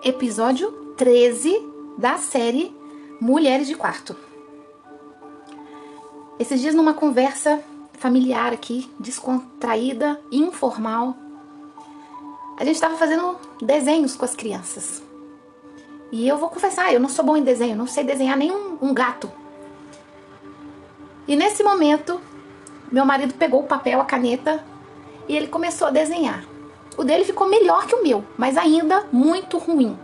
episódio 13 da série Mulheres de Quarto. Esses dias, numa conversa familiar aqui, descontraída, informal, a gente estava fazendo desenhos com as crianças. E eu vou confessar, eu não sou bom em desenho, não sei desenhar nem um gato. E nesse momento, meu marido pegou o papel, a caneta, e ele começou a desenhar. O dele ficou melhor que o meu, mas ainda muito ruim.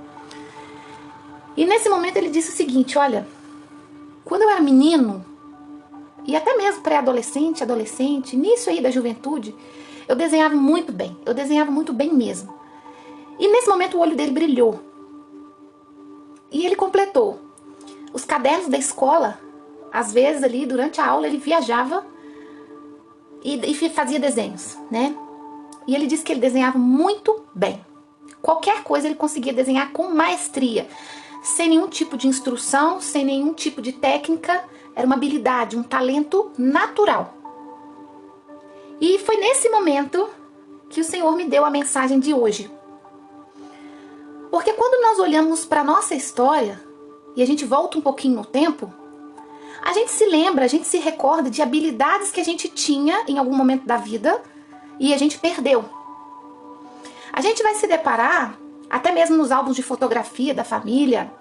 E nesse momento ele disse o seguinte: olha, quando eu era menino, e até mesmo pré-adolescente, adolescente, início aí da juventude, eu desenhava muito bem. Eu desenhava muito bem mesmo. E nesse momento o olho dele brilhou. E ele completou. Os cadernos da escola, às vezes ali durante a aula ele viajava e fazia desenhos, né? E ele disse que ele desenhava muito bem. Qualquer coisa ele conseguia desenhar com maestria, sem nenhum tipo de instrução, sem nenhum tipo de técnica. Era uma habilidade, um talento natural. E foi nesse momento que o Senhor me deu a mensagem de hoje. Porque quando nós olhamos para a nossa história, e a gente volta um pouquinho no tempo, a gente se lembra, a gente se recorda de habilidades que a gente tinha em algum momento da vida e a gente perdeu. A gente vai se deparar, até mesmo nos álbuns de fotografia da família,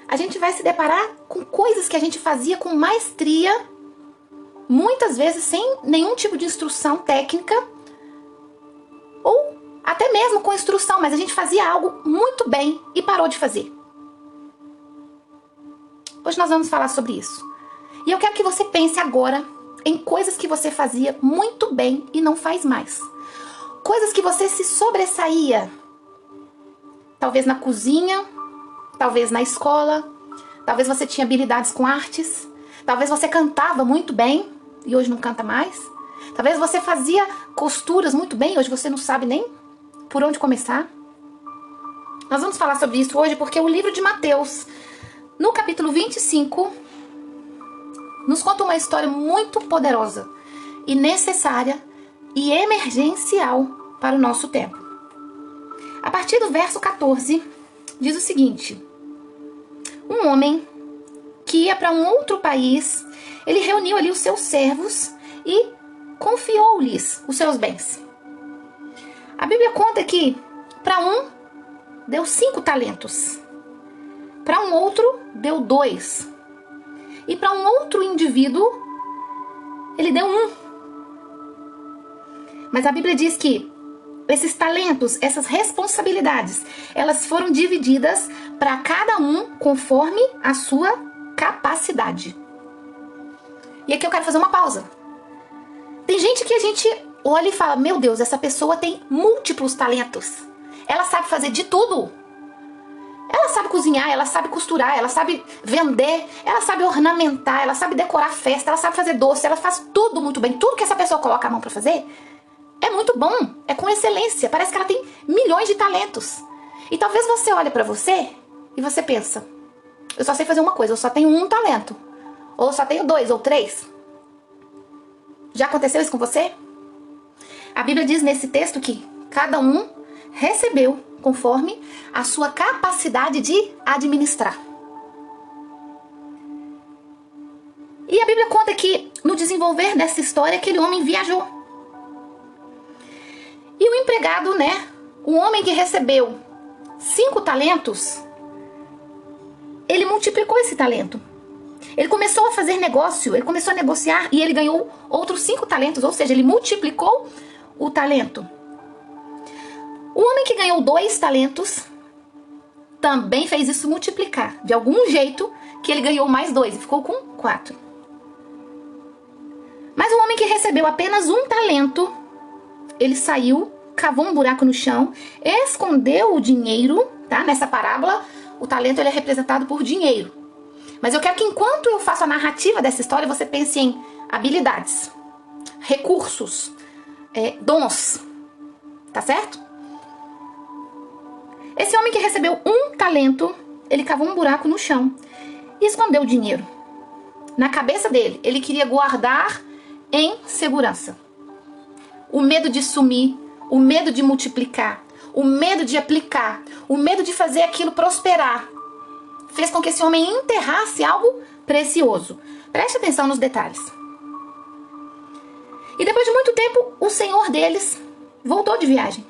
a gente vai se deparar com coisas que a gente fazia com maestria, muitas vezes sem nenhum tipo de instrução técnica, ou até mesmo com instrução, mas a gente fazia algo muito bem e parou de fazer. Hoje nós vamos falar sobre isso. E eu quero que você pense agora em coisas que você fazia muito bem e não faz mais. Coisas que você se sobressaía. Talvez na cozinha, talvez na escola, talvez você tinha habilidades com artes, talvez você cantava muito bem e hoje não canta mais. Talvez você fazia costuras muito bem e hoje você não sabe nem por onde começar. Nós vamos falar sobre isso hoje porque o livro de Mateus, no capítulo 25, nos conta uma história muito poderosa e necessária e emergencial para o nosso tempo. A partir do verso 14, diz o seguinte: um homem que ia para um outro país, ele reuniu ali os seus servos e confiou-lhes os seus bens. A Bíblia conta que para um deu 5 talentos, para um outro deu 2, e para um outro indivíduo ele deu 1. Mas a Bíblia diz que esses talentos, essas responsabilidades, elas foram divididas para cada um conforme a sua capacidade. E aqui eu quero fazer uma pausa. Tem gente que a gente olha e fala: meu Deus, essa pessoa tem múltiplos talentos. Ela sabe fazer de tudo. Ela sabe cozinhar, ela sabe costurar, ela sabe vender, ela sabe ornamentar, ela sabe decorar festa, ela sabe fazer doce, ela faz tudo muito bem. Tudo que essa pessoa coloca a mão para fazer é muito bom, é com excelência. Parece que ela tem milhões de talentos. E talvez você olhe para você e você pensa: eu só sei fazer uma coisa, eu só tenho 1 talento. Ou eu só tenho 2 ou 3. Já aconteceu isso com você? A Bíblia diz nesse texto que cada um recebeu conforme a sua capacidade de administrar. E a Bíblia conta que no desenvolver dessa história, aquele homem viajou. E o empregado, né, o homem que recebeu 5 talentos, ele multiplicou esse talento. Ele começou a fazer negócio, ele começou a negociar e ele ganhou outros 5 talentos, ou seja, ele multiplicou o talento. O homem que ganhou 2 talentos também fez isso multiplicar, de algum jeito que ele ganhou mais 2 e ficou com 4. Mas o homem que recebeu apenas 1 talento, ele saiu, cavou um buraco no chão, escondeu o dinheiro, tá? Nessa parábola, o talento ele é representado por dinheiro. Mas eu quero que enquanto eu faço a narrativa dessa história, você pense em habilidades, recursos, dons, tá certo? Esse homem que recebeu 1 talento, ele cavou um buraco no chão e escondeu o dinheiro. Na cabeça dele, ele queria guardar em segurança. O medo de sumir, o medo de multiplicar, o medo de aplicar, o medo de fazer aquilo prosperar, fez com que esse homem enterrasse algo precioso. Preste atenção nos detalhes. E depois de muito tempo, o senhor deles voltou de viagem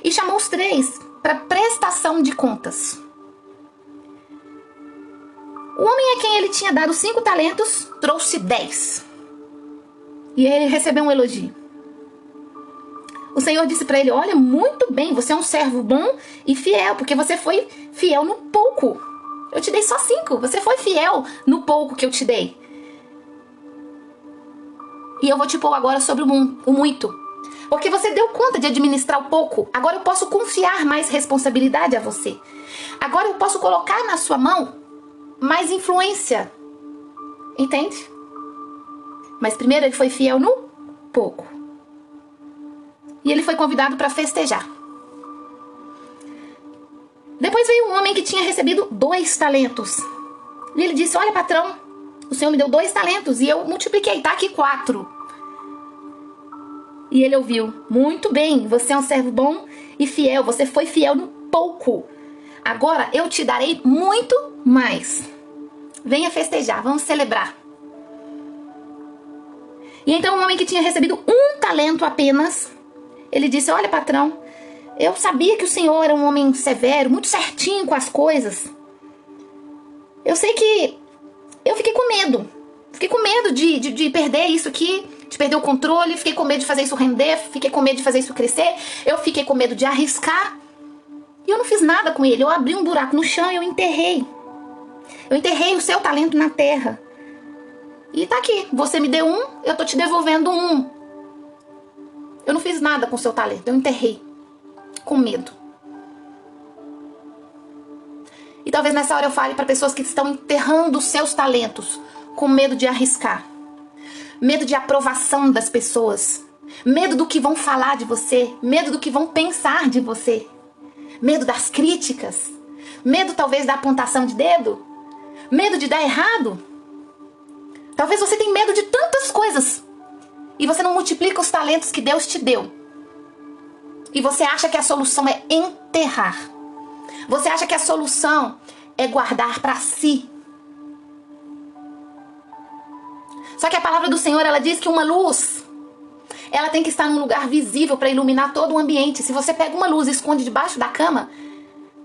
e chamou os três para prestação de contas. O homem a quem ele tinha dado 5 talentos trouxe 10. E ele recebeu um elogio. O Senhor disse para ele: olha, muito bem, você é um servo bom e fiel, porque você foi fiel no pouco. Eu te dei só 5, você foi fiel no pouco que eu te dei. E eu vou te pôr agora sobre o muito. Porque você deu conta de administrar o pouco, agora eu posso confiar mais responsabilidade a você. Agora eu posso colocar na sua mão mais influência. Entende? Mas primeiro ele foi fiel no pouco. E ele foi convidado para festejar. Depois veio um homem que tinha recebido 2 talentos. E ele disse: olha, patrão, o senhor me deu 2 talentos e eu multipliquei, tá aqui 4. E ele ouviu: muito bem, você é um servo bom e fiel, você foi fiel no pouco. Agora eu te darei muito mais. Venha festejar, vamos celebrar. E então o homem que tinha recebido 1 talento apenas, ele disse: olha, patrão, eu sabia que o senhor era um homem severo, muito certinho com as coisas. Eu sei que eu fiquei com medo. Fiquei com medo de perder isso aqui, de perder o controle. Fiquei com medo de fazer isso render, fiquei com medo de fazer isso crescer. Eu fiquei com medo de arriscar. E eu não fiz nada com ele. Eu abri um buraco no chão e eu enterrei. Eu enterrei o seu talento na terra. E tá aqui, você me deu 1, eu tô te devolvendo 1. Eu não fiz nada com o seu talento, eu enterrei. Com medo. E talvez nessa hora eu fale para pessoas que estão enterrando os seus talentos, com medo de arriscar. Medo de aprovação das pessoas. Medo do que vão falar de você. Medo do que vão pensar de você. Medo das críticas. Medo talvez da apontação de dedo. Medo de dar errado. Talvez você tenha medo de tantas coisas e você não multiplica os talentos que Deus te deu. E você acha que a solução é enterrar. Você acha que a solução é guardar para si. Só que a palavra do Senhor, ela diz que uma luz, ela tem que estar num lugar visível para iluminar todo o ambiente. Se você pega uma luz e esconde debaixo da cama,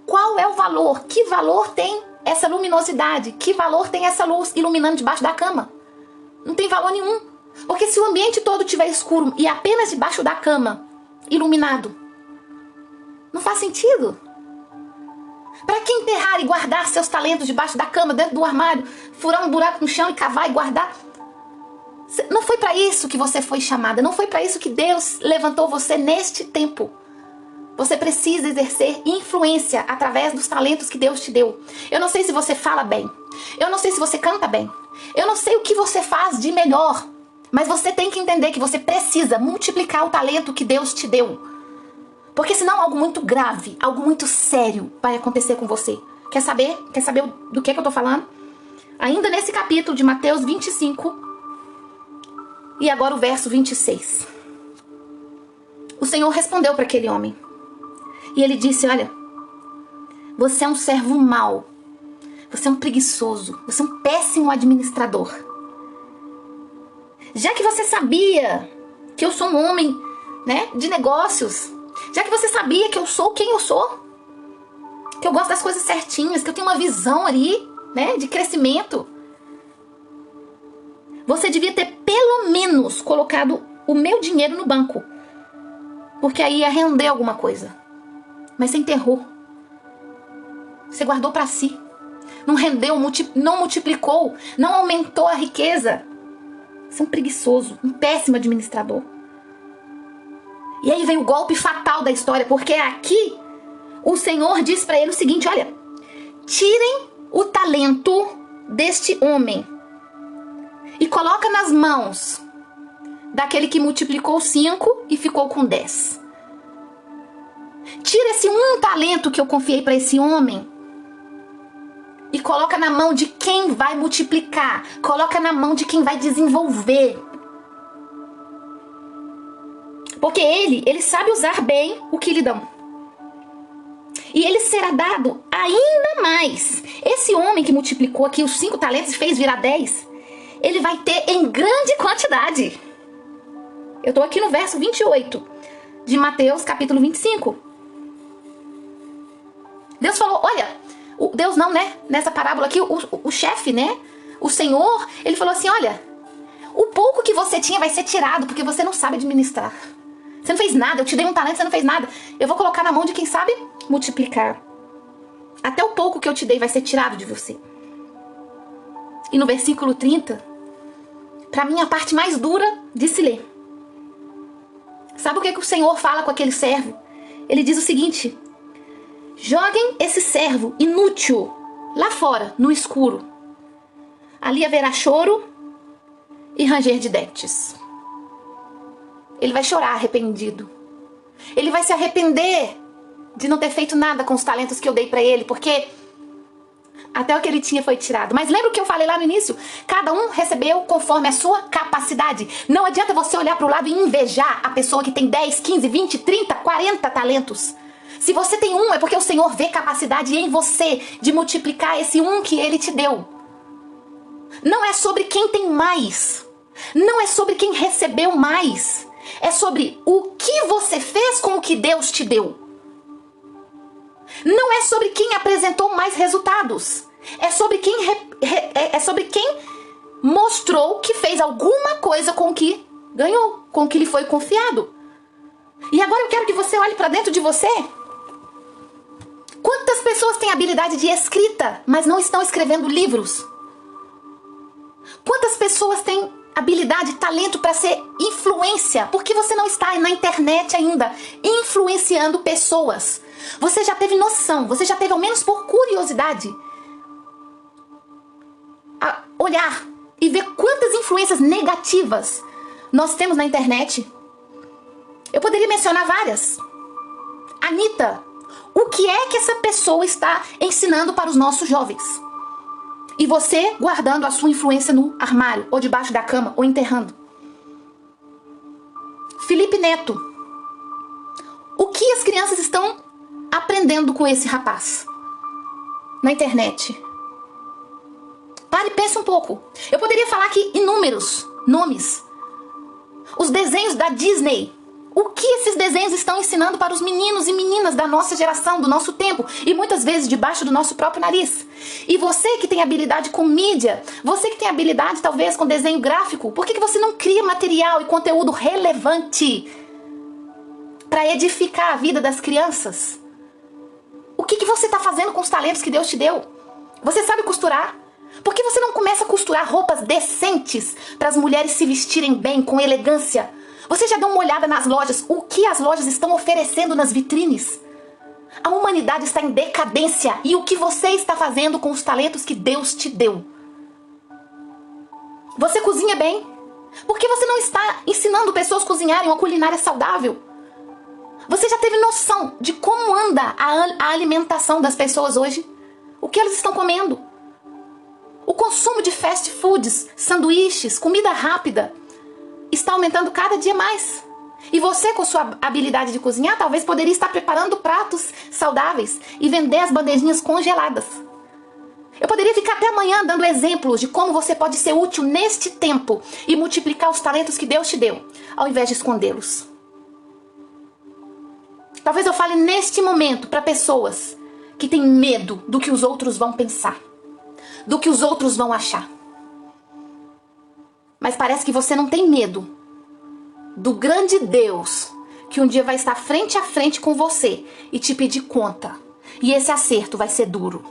qual é o valor? Que valor tem essa luminosidade? Que valor tem essa luz iluminando debaixo da cama? Não tem valor nenhum. Porque se o ambiente todo estiver escuro e apenas debaixo da cama iluminado, não faz sentido. Para que enterrar e guardar seus talentos debaixo da cama, dentro do armário, furar um buraco no chão e cavar e guardar? Não foi para isso que você foi chamada. Não foi para isso que Deus levantou você neste tempo. Você precisa exercer influência através dos talentos que Deus te deu. Eu não sei se você fala bem. Eu não sei se você canta bem. Eu não sei o que você faz de melhor. Mas você tem que entender que você precisa multiplicar o talento que Deus te deu. Porque senão algo muito grave, algo muito sério vai acontecer com você. Quer saber? Quer saber do que eu tô falando? Ainda nesse capítulo de Mateus 25. E agora o verso 26. O Senhor respondeu para aquele homem. E ele disse: olha, você é um servo mau. Você é um preguiçoso. Você é um péssimo administrador. Já que você sabia que eu sou um homem, né, de negócios, já que você sabia que eu sou quem eu sou, que eu gosto das coisas certinhas, que eu tenho uma visão ali, né, de crescimento, você devia ter pelo menos colocado o meu dinheiro no banco, porque aí ia render alguma coisa. Mas você enterrou. Você guardou para si. Não rendeu, não multiplicou, não aumentou a riqueza. Você é um preguiçoso, um péssimo administrador. E aí vem o golpe fatal da história, porque aqui o Senhor diz para ele o seguinte: olha, tirem o talento deste homem e coloca nas mãos daquele que multiplicou 5 e ficou com 10. Tira esse 1 talento que eu confiei para esse homem e coloca na mão de quem vai multiplicar. Coloca na mão de quem vai desenvolver. Porque ele sabe usar bem o que lhe dão. E ele será dado ainda mais. Esse homem que multiplicou aqui os 5 talentos e fez virar 10, ele vai ter em grande quantidade. Eu estou aqui no verso 28 de Mateus capítulo 25. Deus falou, olha, Deus não, né? Nessa parábola aqui, o chefe, né? O Senhor, ele falou assim, olha, o pouco que você tinha vai ser tirado, porque você não sabe administrar. Você não fez nada, eu te dei um talento, você não fez nada. Eu vou colocar na mão de quem sabe multiplicar. Até o pouco que eu te dei vai ser tirado de você. E no versículo 30, para mim a parte mais dura de se ler. Sabe o que o Senhor fala com aquele servo? Ele diz o seguinte: joguem esse servo inútil lá fora, no escuro. Ali haverá choro e ranger de dentes. Ele vai chorar arrependido. Ele vai se arrepender de não ter feito nada com os talentos que eu dei para ele, porque até o que ele tinha foi tirado. Mas lembra o que eu falei lá no início? Cada um recebeu conforme a sua capacidade. Não adianta você olhar para o lado e invejar a pessoa que tem 10, 15, 20, 30, 40 talentos. Se você tem um, é porque o Senhor vê capacidade em você de multiplicar esse um que Ele te deu. Não é sobre quem tem mais. Não é sobre quem recebeu mais. É sobre o que você fez com o que Deus te deu. Não é sobre quem apresentou mais resultados. É sobre quem mostrou que fez alguma coisa com o que ganhou, com o que lhe foi confiado. E agora eu quero que você olhe para dentro de você. Quantas pessoas têm habilidade de escrita, mas não estão escrevendo livros? Quantas pessoas têm habilidade, talento para ser influência? Por que você não está na internet ainda influenciando pessoas? Você já teve noção, você já teve, ao menos por curiosidade, a olhar e ver quantas influências negativas nós temos na internet? Eu poderia mencionar várias. Anitta, o que é que essa pessoa está ensinando para os nossos jovens? E você guardando a sua influência no armário, ou debaixo da cama, ou enterrando. Felipe Neto, o que as crianças estão aprendendo com esse rapaz na internet? Pare e pense um pouco. Eu poderia falar aqui inúmeros nomes. Os desenhos da Disney. O que esses desenhos estão ensinando para os meninos e meninas da nossa geração, do nosso tempo, e muitas vezes debaixo do nosso próprio nariz? E você que tem habilidade com mídia, você que tem habilidade talvez com desenho gráfico, por que você não cria material e conteúdo relevante para edificar a vida das crianças? O que você está fazendo com os talentos que Deus te deu? Você sabe costurar? Por que você não começa a costurar roupas decentes para as mulheres se vestirem bem, com elegância? Você já deu uma olhada nas lojas? O que as lojas estão oferecendo nas vitrines? A humanidade está em decadência. E o que você está fazendo com os talentos que Deus te deu? Você cozinha bem? Por que você não está ensinando pessoas a cozinharem uma culinária saudável? Você já teve noção de como anda a alimentação das pessoas hoje? O que elas estão comendo? O consumo de fast foods, sanduíches, comida rápida está aumentando cada dia mais. E você, com sua habilidade de cozinhar, talvez poderia estar preparando pratos saudáveis e vender as bandejinhas congeladas. Eu poderia ficar até amanhã dando exemplos de como você pode ser útil neste tempo e multiplicar os talentos que Deus te deu, ao invés de escondê-los. Talvez eu fale neste momento para pessoas que têm medo do que os outros vão pensar, do que os outros vão achar. Mas parece que você não tem medo do grande Deus que um dia vai estar frente a frente com você e te pedir conta. E esse acerto vai ser duro.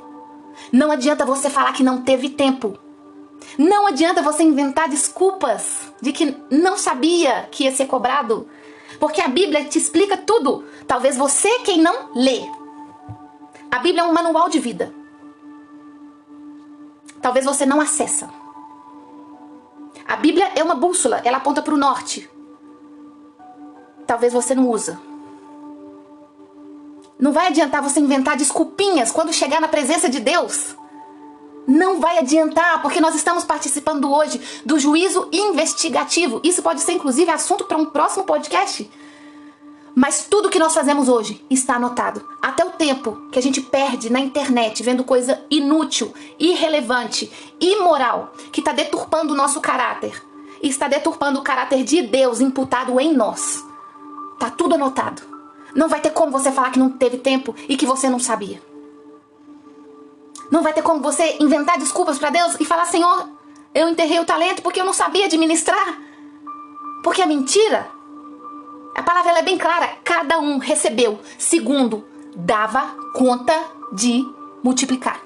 Não adianta você falar que não teve tempo. Não adianta você inventar desculpas de que não sabia que ia ser cobrado. Porque a Bíblia te explica tudo. Talvez você quem não lê. A Bíblia é um manual de vida. Talvez você não acessa. A Bíblia é uma bússola, ela aponta para o norte. Talvez você não usa. Não vai adiantar você inventar desculpinhas quando chegar na presença de Deus. Não vai adiantar, porque nós estamos participando hoje do juízo investigativo. Isso pode ser, inclusive, assunto para um próximo podcast. Mas tudo que nós fazemos hoje está anotado. Até o tempo que a gente perde na internet vendo coisa inútil, irrelevante, imoral, que está deturpando o nosso caráter e está deturpando o caráter de Deus imputado em nós. Tá tudo anotado. Não vai ter como você falar que não teve tempo e que você não sabia. Não vai ter como você inventar desculpas para Deus e falar: Senhor, eu enterrei o talento porque eu não sabia administrar. Porque é mentira. A palavra ela é bem clara. Cada um recebeu segundo dava conta de multiplicar.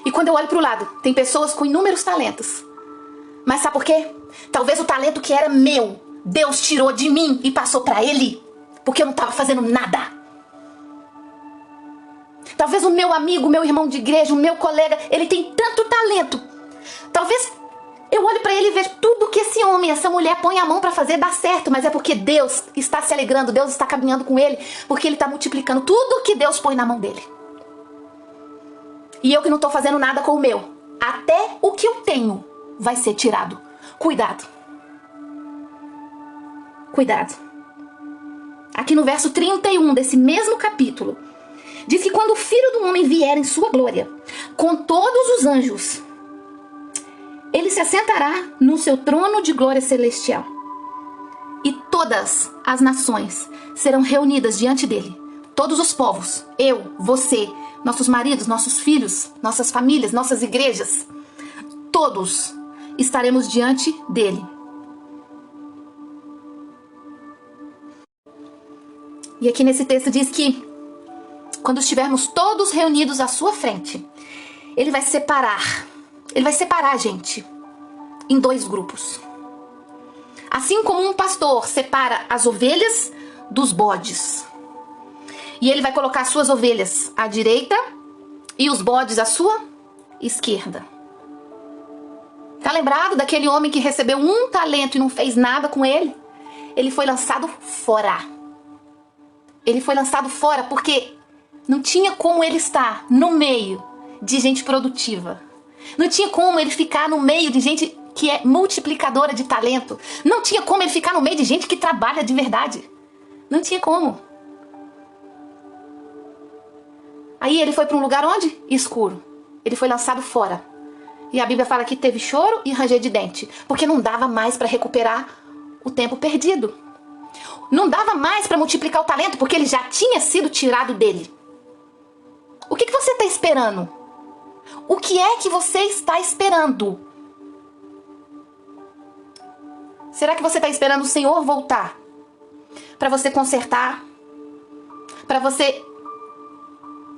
E quando eu olho para o lado, tem pessoas com inúmeros talentos. Mas sabe por quê? Talvez o talento que era meu, Deus tirou de mim e passou para ele, porque eu não estava fazendo nada. Talvez o meu amigo, meu irmão de igreja, o meu colega, ele tem tanto talento. Talvez eu olho para ele e vejo tudo que esse homem, essa mulher põe a mão para fazer dá certo, mas é porque Deus está se alegrando, Deus está caminhando com ele, porque ele está multiplicando tudo que Deus põe na mão dele. E eu que não estou fazendo nada com o meu, até o que eu tenho vai ser tirado. Cuidado. Cuidado. Aqui no verso 31 desse mesmo capítulo, diz que quando o Filho do Homem vier em sua glória, com todos os anjos, ele se assentará no seu trono de glória celestial. E todas as nações serão reunidas diante dele. Todos os povos, eu, você, nossos maridos, nossos filhos, nossas famílias, nossas igrejas, todos estaremos diante dele. E aqui nesse texto diz que quando estivermos todos reunidos à sua frente, ele vai separar a gente em dois grupos. Assim como um pastor separa as ovelhas dos bodes. E ele vai colocar as suas ovelhas à direita e os bodes à sua esquerda. Tá lembrado daquele homem que recebeu um talento e não fez nada com ele? Ele foi lançado fora. Ele foi lançado fora porque não tinha como ele estar no meio de gente produtiva. Não tinha como ele ficar no meio de gente que é multiplicadora de talento. Não tinha como ele ficar no meio de gente que trabalha de verdade. Não tinha como. Aí ele foi para um lugar onde? Escuro. Ele foi lançado fora. E a Bíblia fala que teve choro e ranger de dente. Porque não dava mais para recuperar o tempo perdido. Não dava mais para multiplicar o talento porque ele já tinha sido tirado dele. O que você está esperando? O que é que você está esperando? Será que você está esperando o Senhor voltar? Para você consertar? Para você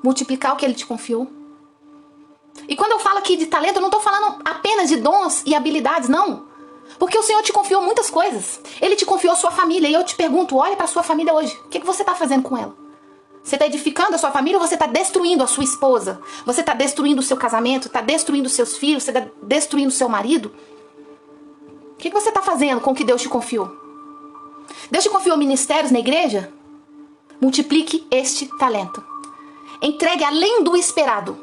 multiplicar o que Ele te confiou? E quando eu falo aqui de talento, eu não estou falando apenas de dons e habilidades, não. Porque o Senhor te confiou muitas coisas. Ele te confiou sua família. E eu te pergunto, olha para sua família hoje. O que você está fazendo com ela? Você está edificando a sua família ou você está destruindo a sua esposa? Você está destruindo o seu casamento? Está destruindo os seus filhos? Você está destruindo o seu marido? O que você está fazendo com o que Deus te confiou? Deus te confiou ministérios na igreja? Multiplique este talento. Entregue além do esperado.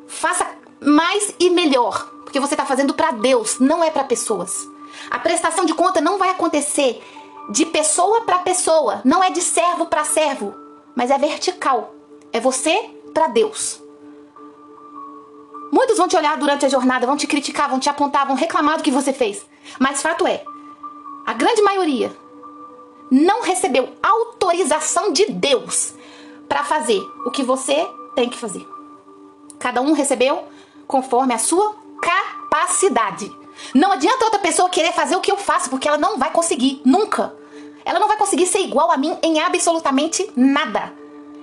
Faça mais e melhor. Porque você está fazendo para Deus, não é para pessoas. A prestação de conta não vai acontecer de pessoa para pessoa. Não é de servo para servo. Mas é vertical. É você para Deus. Muitos vão te olhar durante a jornada, vão te criticar, vão te apontar, vão reclamar do que você fez. Mas fato é, a grande maioria não recebeu autorização de Deus para fazer o que você tem que fazer. Cada um recebeu conforme a sua capacidade. Não adianta outra pessoa querer fazer o que eu faço, porque ela não vai conseguir, nunca. Ela não vai conseguir ser igual a mim em absolutamente nada.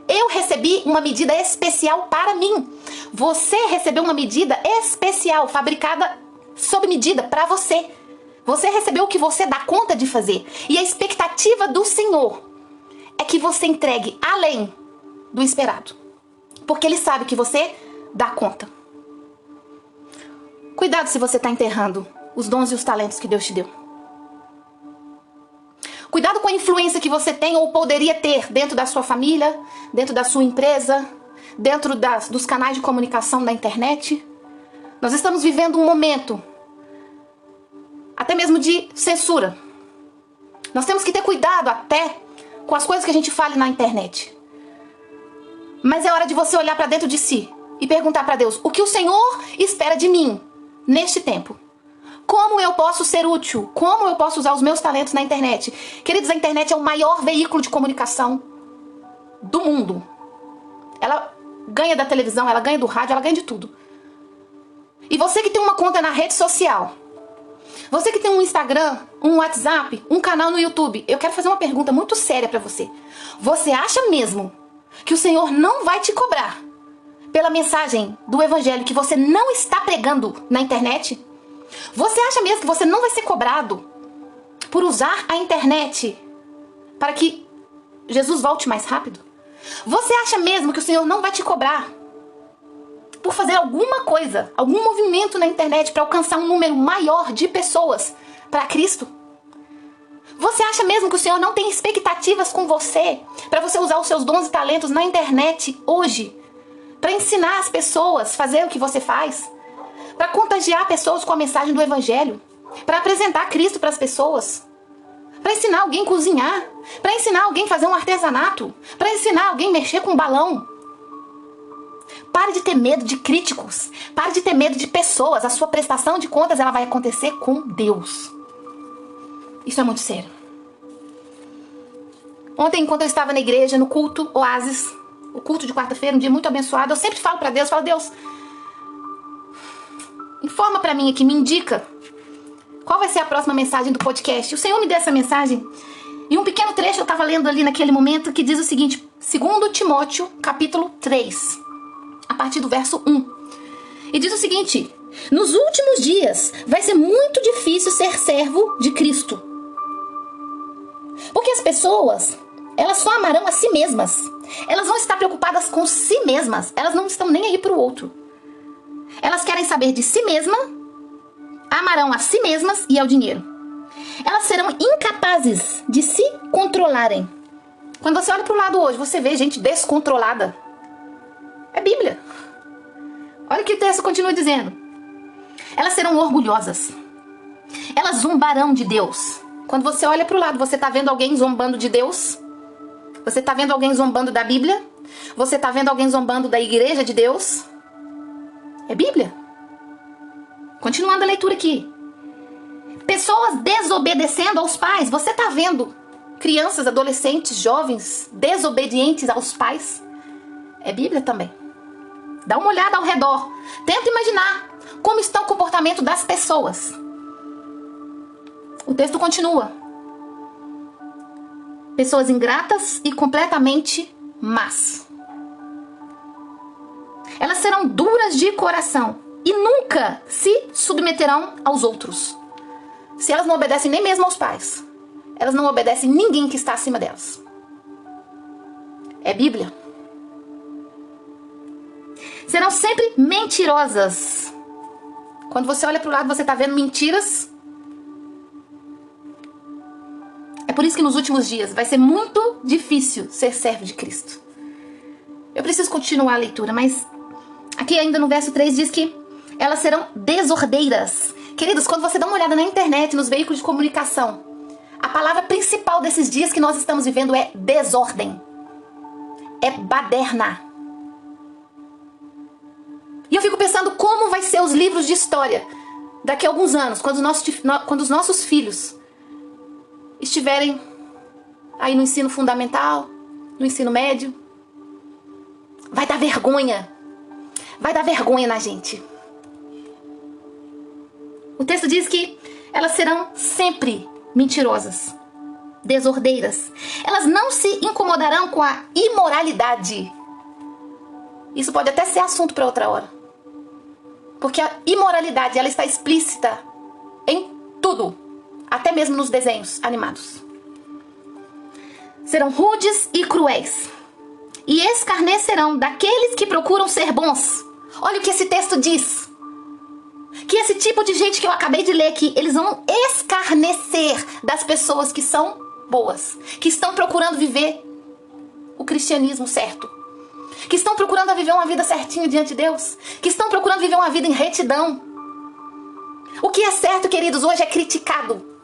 Eu recebi uma medida especial para mim. Você recebeu uma medida especial, fabricada sob medida para você. Você recebeu o que você dá conta de fazer. E a expectativa do Senhor é que você entregue além do esperado. Porque Ele sabe que você dá conta. Cuidado se você está enterrando os dons e os talentos que Deus te deu. Cuidado com a influência que você tem ou poderia ter dentro da sua família, dentro da sua empresa, dentro dos canais de comunicação da internet. Nós estamos vivendo um momento até mesmo de censura. Nós temos que ter cuidado até com as coisas que a gente fala na internet. Mas é hora de você olhar para dentro de si e perguntar para Deus: o que o Senhor espera de mim neste tempo? Como eu posso ser útil? Como eu posso usar os meus talentos na internet? Queridos, a internet é o maior veículo de comunicação do mundo. Ela ganha da televisão, ela ganha do rádio, ela ganha de tudo. E você que tem uma conta na rede social, você que tem um Instagram, um WhatsApp, um canal no YouTube, eu quero fazer uma pergunta muito séria pra você. Você acha mesmo que o Senhor não vai te cobrar pela mensagem do Evangelho que você não está pregando na internet? Você acha mesmo que você não vai ser cobrado por usar a internet para que Jesus volte mais rápido? Você acha mesmo que o Senhor não vai te cobrar por fazer alguma coisa, algum movimento na internet para alcançar um número maior de pessoas para Cristo? Você acha mesmo que o Senhor não tem expectativas com você para você usar os seus dons e talentos na internet hoje para ensinar as pessoas a fazer o que você faz? Para contagiar pessoas com a mensagem do Evangelho, para apresentar Cristo para as pessoas, para ensinar alguém a cozinhar, para ensinar alguém a fazer um artesanato, para ensinar alguém a mexer com um balão. Pare de ter medo de críticos, pare de ter medo de pessoas. A sua prestação de contas ela vai acontecer com Deus. Isso é muito sério. Ontem, enquanto eu estava na igreja, no culto Oásis, o culto de quarta-feira, um dia muito abençoado, eu sempre falo para Deus, Deus, informa para mim aqui, me indica qual vai ser a próxima mensagem do podcast. O Senhor me deu essa mensagem e um pequeno trecho eu estava lendo ali naquele momento que diz o seguinte, 2 Timóteo, capítulo 3, a partir do verso 1. E diz o seguinte: nos últimos dias vai ser muito difícil ser servo de Cristo. Porque as pessoas, elas só amarão a si mesmas. Elas vão estar preocupadas com si mesmas. Elas não estão nem aí para o outro. Elas querem saber de si mesma, amarão a si mesmas e ao dinheiro. Elas serão incapazes de se controlarem. Quando você olha para o lado hoje, você vê gente descontrolada. É Bíblia. Olha o que o texto continua dizendo. Elas serão orgulhosas. Elas zombarão de Deus. Quando você olha para o lado, você está vendo alguém zombando de Deus? Você está vendo alguém zombando da Bíblia? Você está vendo alguém zombando da igreja de Deus? É Bíblia. Continuando a leitura aqui. Pessoas desobedecendo aos pais. Você está vendo crianças, adolescentes, jovens desobedientes aos pais? É Bíblia também. Dá uma olhada ao redor. Tenta imaginar como está o comportamento das pessoas. O texto continua. Pessoas ingratas e completamente más. Elas serão duras de coração e nunca se submeterão aos outros. Se elas não obedecem nem mesmo aos pais, elas não obedecem ninguém que está acima delas. É Bíblia. Serão sempre mentirosas. Quando você olha para o lado, você está vendo mentiras. É por isso que nos últimos dias vai ser muito difícil ser servo de Cristo. Eu preciso continuar a leitura, mas aqui ainda no verso 3 diz que elas serão desordeiras. Queridos, quando você dá uma olhada na internet, nos veículos de comunicação, a palavra principal desses dias que nós estamos vivendo é desordem. É baderna. E eu fico pensando como vai ser os livros de história daqui a alguns anos, quando os nossos filhos estiverem aí no ensino fundamental, no ensino médio. Vai dar vergonha. Vai dar vergonha na gente. O texto diz que elas serão sempre mentirosas, desordeiras. Elas não se incomodarão com a imoralidade. Isso pode até ser assunto para outra hora. Porque a imoralidade, ela está explícita em tudo. Até mesmo nos desenhos animados. Serão rudes e cruéis. E escarnecerão daqueles que procuram ser bons. Olha o que esse texto diz. Que esse tipo de gente que eu acabei de ler aqui, eles vão escarnecer das pessoas que são boas. Que estão procurando viver o cristianismo certo. Que estão procurando viver uma vida certinha diante de Deus. Que estão procurando viver uma vida em retidão. O que é certo, queridos, hoje é criticado.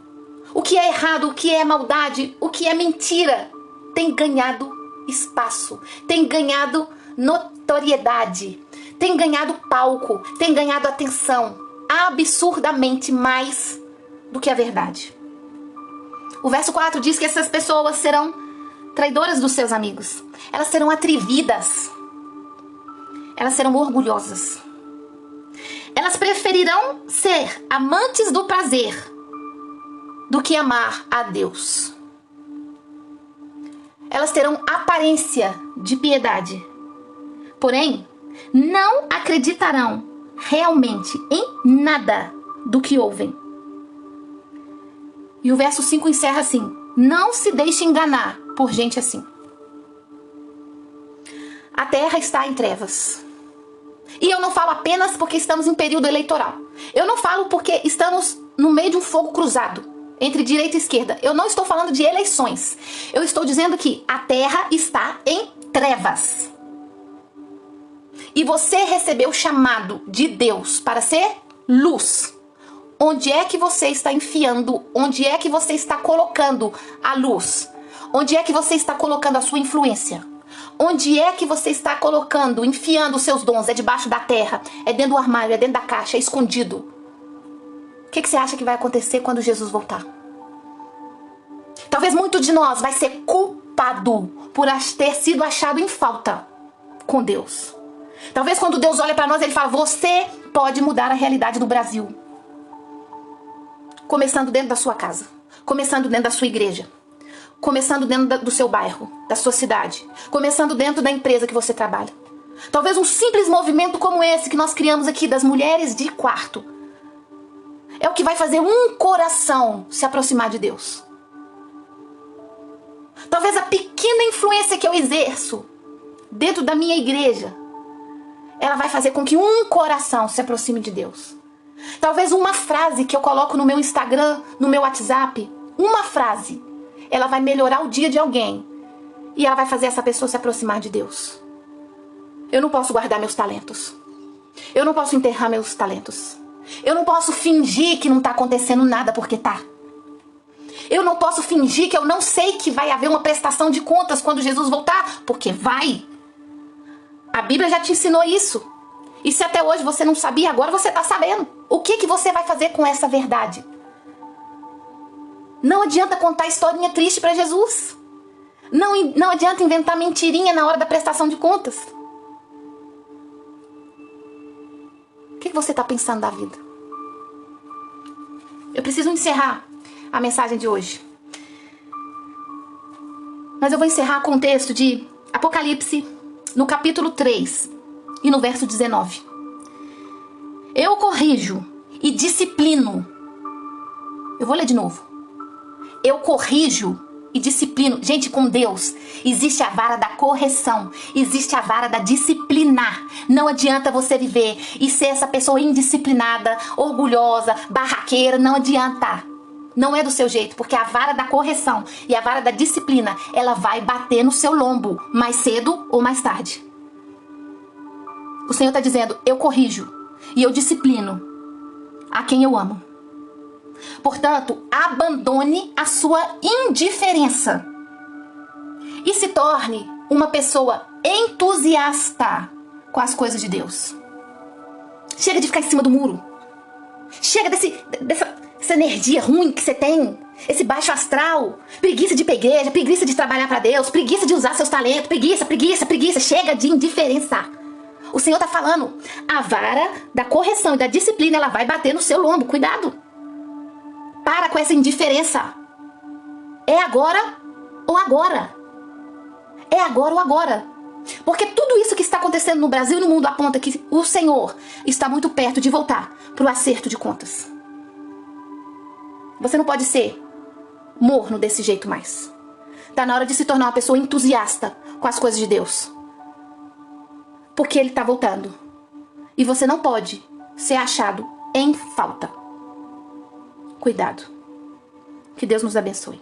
O que é errado, o que é maldade, o que é mentira, tem ganhado espaço, tem ganhado notoriedade, tem ganhado palco, tem ganhado atenção absurdamente mais do que a verdade. O verso 4 diz que essas pessoas serão traidoras dos seus amigos. Elas serão atrevidas. Elas serão orgulhosas. Elas preferirão ser amantes do prazer do que amar a Deus. Elas terão aparência de piedade, porém, não acreditarão realmente em nada do que ouvem. E o verso 5 encerra assim: não se deixe enganar por gente assim. A terra está em trevas. E eu não falo apenas porque estamos em período eleitoral. Eu não falo porque estamos no meio de um fogo cruzado entre direita e esquerda. Eu não estou falando de eleições. Eu estou dizendo que a terra está em trevas. E você recebeu o chamado de Deus para ser luz. Onde é que você está enfiando? Onde é que você está colocando a luz? Onde é que você está colocando a sua influência? Onde é que você está colocando, enfiando os seus dons? É debaixo da terra? É dentro do armário? É dentro da caixa? É escondido? O que você acha que vai acontecer quando Jesus voltar? Talvez muito de nós vai ser culpado por ter sido achado em falta com Deus. Talvez quando Deus olha para nós, Ele fala: você pode mudar a realidade do Brasil. Começando dentro da sua casa. Começando dentro da sua igreja. Começando dentro do seu bairro, da sua cidade. Começando dentro da empresa que você trabalha. Talvez um simples movimento como esse que nós criamos aqui, das mulheres de quarto, é o que vai fazer um coração se aproximar de Deus. Talvez a pequena influência que eu exerço dentro da minha igreja, ela vai fazer com que um coração se aproxime de Deus. Talvez uma frase que eu coloco no meu Instagram, no meu WhatsApp, uma frase, ela vai melhorar o dia de alguém e ela vai fazer essa pessoa se aproximar de Deus. Eu não posso guardar meus talentos. Eu não posso enterrar meus talentos. Eu não posso fingir que não está acontecendo nada porque tá. Eu não posso fingir que eu não sei que vai haver uma prestação de contas quando Jesus voltar, porque vai. A Bíblia já te ensinou isso. E se até hoje você não sabia, agora você está sabendo. O que você vai fazer com essa verdade? Não adianta contar historinha triste para Jesus. Não adianta inventar mentirinha na hora da prestação de contas. O que você está pensando da vida? Eu preciso encerrar a mensagem de hoje. Mas eu vou encerrar com o texto de Apocalipse, no capítulo 3 e no verso 19. Eu corrijo e disciplino. Eu vou ler de novo. Eu corrijo e disciplino. Gente, com Deus existe a vara da correção, existe a vara da disciplinar. Não adianta você viver e ser essa pessoa indisciplinada, orgulhosa, barraqueira. Não adianta. Não é do seu jeito, porque a vara da correção e a vara da disciplina, ela vai bater no seu lombo mais cedo ou mais tarde. O Senhor está dizendo: eu corrijo e eu disciplino a quem eu amo. Portanto, abandone a sua indiferença e se torne uma pessoa entusiasta com as coisas de Deus. Chega de ficar em cima do muro. Chega dessa energia ruim que você tem, esse baixo astral, preguiça de ir pra igreja, preguiça de trabalhar para Deus, preguiça de usar seus talentos, preguiça. Chega de indiferença. O Senhor está falando: a vara da correção e da disciplina, ela vai bater no seu lombo. Cuidado. Para com essa indiferença. É agora ou agora. É agora ou agora. Porque tudo isso que está acontecendo no Brasil e no mundo aponta que o Senhor está muito perto de voltar para o acerto de contas. Você não pode ser morno desse jeito mais. Está na hora de se tornar uma pessoa entusiasta com as coisas de Deus. Porque Ele está voltando. E você não pode ser achado em falta. Cuidado. Que Deus nos abençoe.